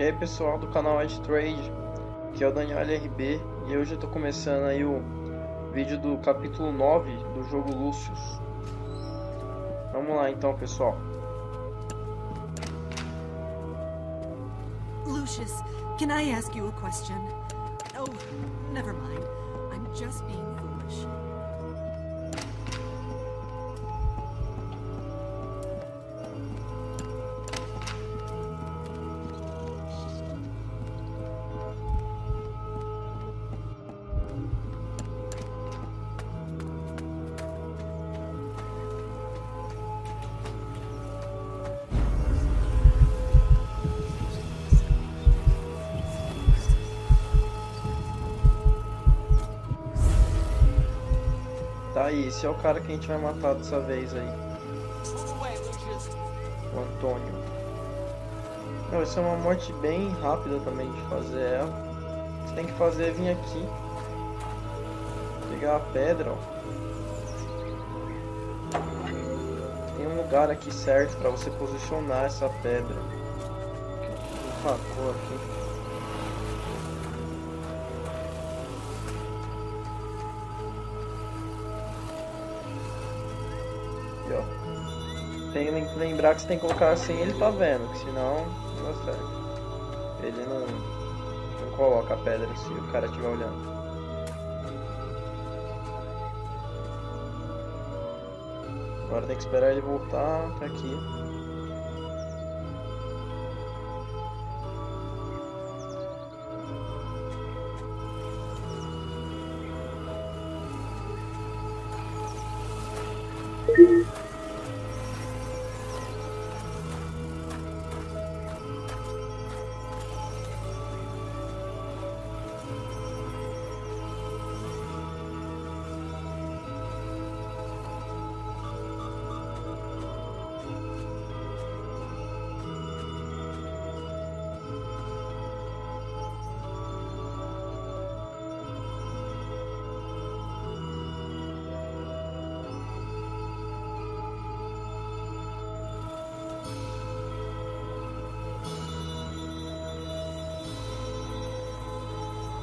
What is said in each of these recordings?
E aí pessoal do canal W&DTrade, que é o Daniel LRB, e hoje eu tô começando aí o vídeo do capítulo 9 do jogo Lucius. Vamos lá então, pessoal. Lucius, can I ask you a question? Oh, never mind. I'm just being foolish. Tá aí, esse é o cara que a gente vai matar dessa vez aí. O Antônio. Não, essa é uma morte bem rápida também de fazer ela. O que você tem que fazer é vir aqui, pegar a pedra, ó. Tem um lugar aqui certo para você posicionar essa pedra. Uma cor aqui. Tem que lembrar que você tem que colocar assim ele tá vendo, que senão não dá certo. Ele não coloca a pedra se o cara estiver olhando. Agora tem que esperar ele voltar até aqui.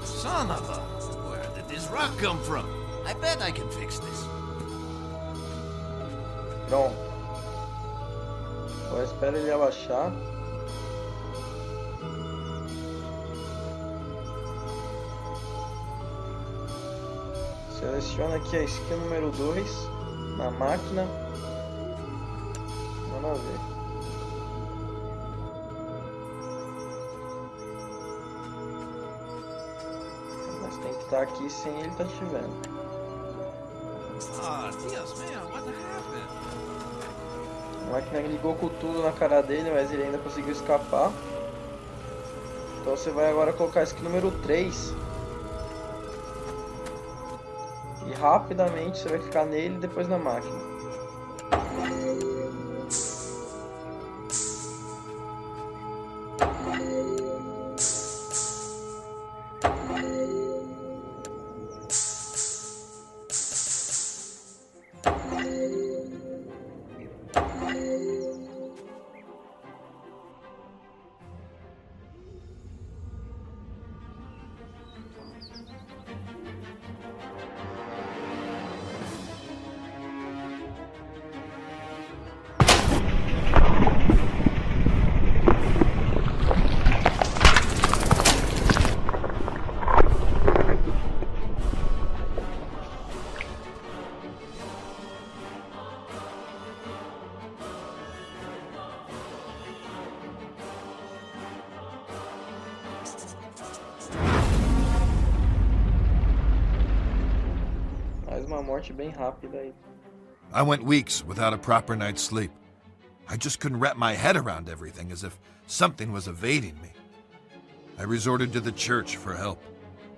Son of a... Where did this rock come from? I bet I can fix this. Pronto. Agora espera ele abaixar. Seleciona aqui a skill número 2 na máquina. Vamos ver. Tá aqui sem ele tá te vendo. Ah, Deus, man, what happened? A máquina ligou com tudo na cara dele, mas ele ainda conseguiu escapar. Então você vai agora colocar esse aqui número 3. E rapidamente você vai ficar nele e depois na máquina. Uma morte bem rápida aí. I went weeks without a proper night's sleep. I just couldn't wrap my head around everything, as if something was evading me. I resorted to the church for help.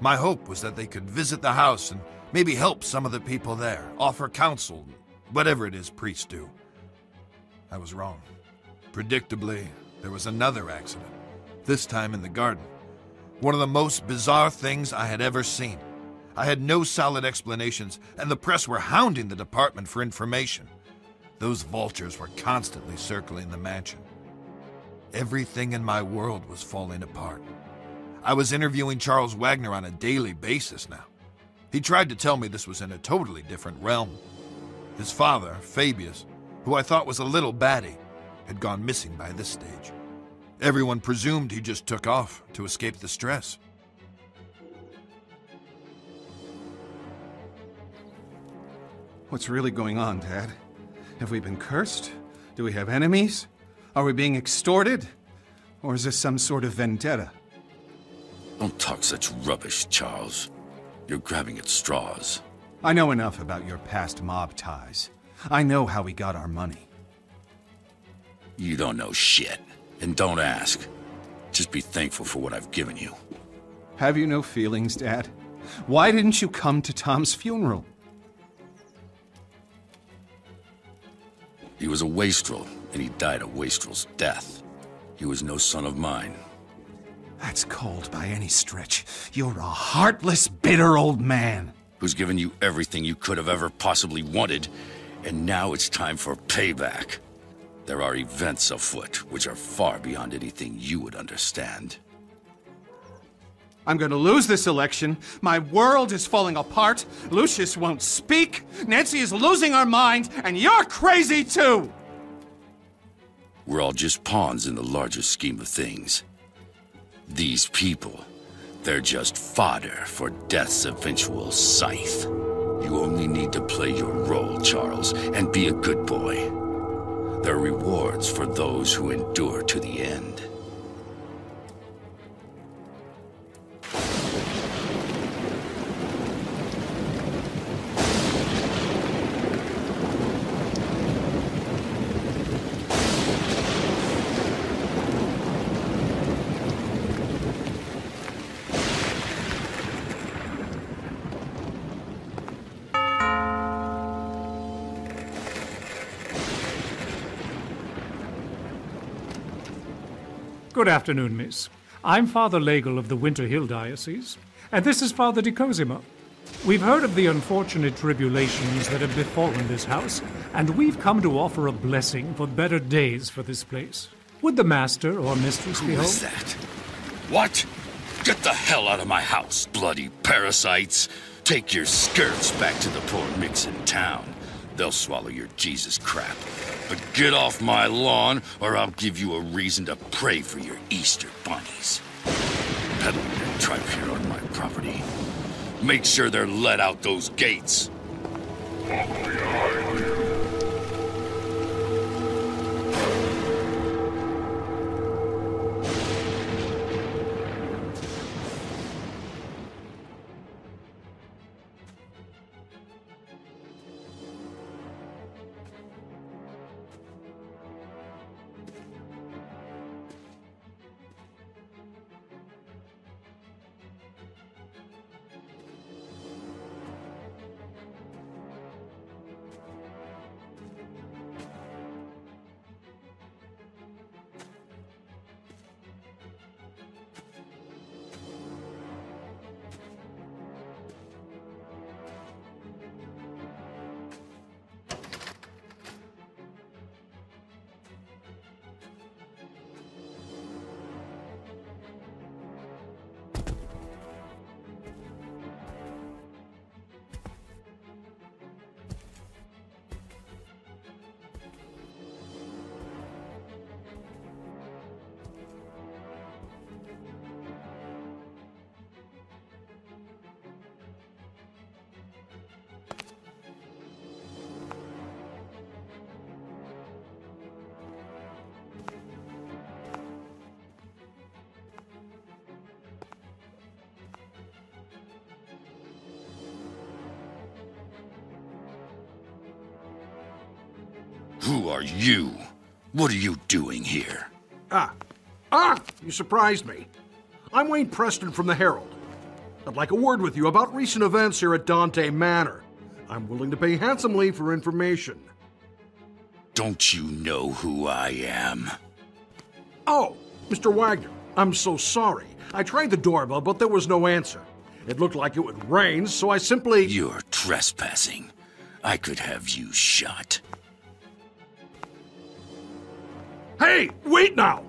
My hope was that they could visit the house and maybe help some of the people there, offer counsel, whatever it is priests do. I was wrong. Predictably, there was another accident, this time in the garden. One of the most bizarre things I had ever seen. I had no solid explanations, and the press were hounding the department for information. Those vultures were constantly circling the mansion. Everything in my world was falling apart. I was interviewing Charles Wagner on a daily basis now. He tried to tell me this was in a totally different realm. His father, Fabius, who I thought was a little batty, had gone missing by this stage. Everyone presumed he just took off to escape the stress. What's really going on, Dad? Have we been cursed? Do we have enemies? Are we being extorted? Or is this some sort of vendetta? Don't talk such rubbish, Charles. You're grabbing at straws. I know enough about your past mob ties. I know how we got our money. You don't know shit. And don't ask. Just be thankful for what I've given you. Have you no feelings, Dad? Why didn't you come to Tom's funeral? He was a wastrel, and he died a wastrel's death. He was no son of mine. That's cold by any stretch. You're a heartless, bitter old man. Who's given you everything you could have ever possibly wanted, and now it's time for payback. There are events afoot which are far beyond anything you would understand. I'm gonna lose this election. My world is falling apart. Lucius won't speak. Nancy is losing her mind, and you're crazy too! We're all just pawns in the larger scheme of things. These people, they're just fodder for death's eventual scythe. You only need to play your role, Charles, and be a good boy. There are rewards for those who endure to the end. Good afternoon, miss. I'm Father Legel of the Winter Hill Diocese, and this is Father de Cosima. We've heard of the unfortunate tribulations that have befallen this house, and we've come to offer a blessing for better days for this place. Would the master or mistress be home? Who is that? What? Get the hell out of my house, bloody parasites! Take your skirts back to the poor micks in town. They'll swallow your Jesus crap. But get off my lawn, or I'll give you a reason to pray for your Easter bunnies. Peddling your tripe here on my property. Make sure they're let out those gates. Who are you? What are you doing here? You surprised me. I'm Wayne Preston from the Herald. I'd like a word with you about recent events here at Dante Manor. I'm willing to pay handsomely for information. Don't you know who I am? Oh, Mr. Wagner, I'm so sorry. I tried the doorbell, but there was no answer. It looked like it would rain, so I simply... You're trespassing. I could have you shot. Hey, wait now!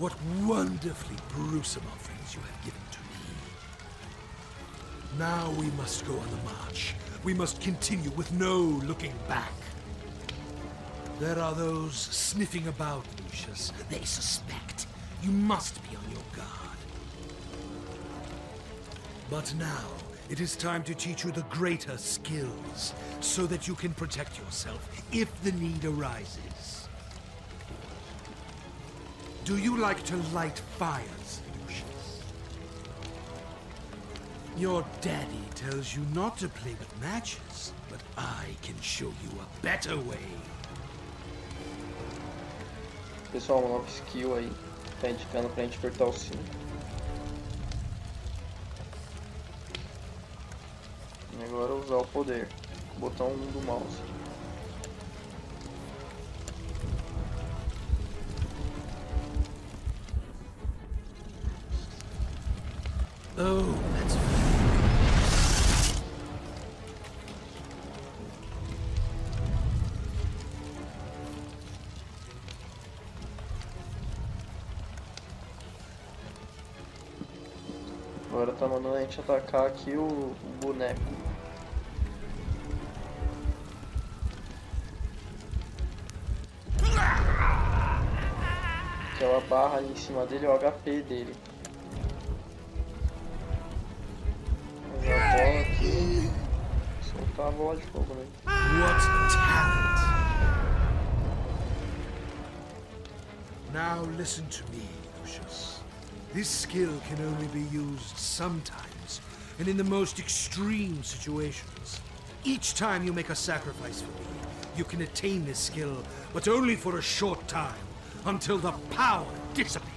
What wonderfully gruesome offerings you have given to me. Now we must go on the march. We must continue with no looking back. There are those sniffing about, Lucius. They suspect. You must be on your guard. But now, it is time to teach you the greater skills, so that you can protect yourself if the need arises. Do you like to light fires, Lucius? Your daddy tells you not to play with matches, but I can show you a better way. Pessoal, uma nova skill aí, tá indicando pra gente apertar o 5. E agora usar o poder, botão 1 do mouse. Oh, that's right. Agora tá mandando a gente atacar aqui o boneco. Aquela barra ali em cima dele é o HP dele. Fazer a bola aqui. Soltar a bola de fogo, né? What talent! Now listen to me, Lucius. This skill can only be used sometimes, and in the most extreme situations. Each time you make a sacrifice for me, you can attain this skill, but only for a short time, until the power dissipates.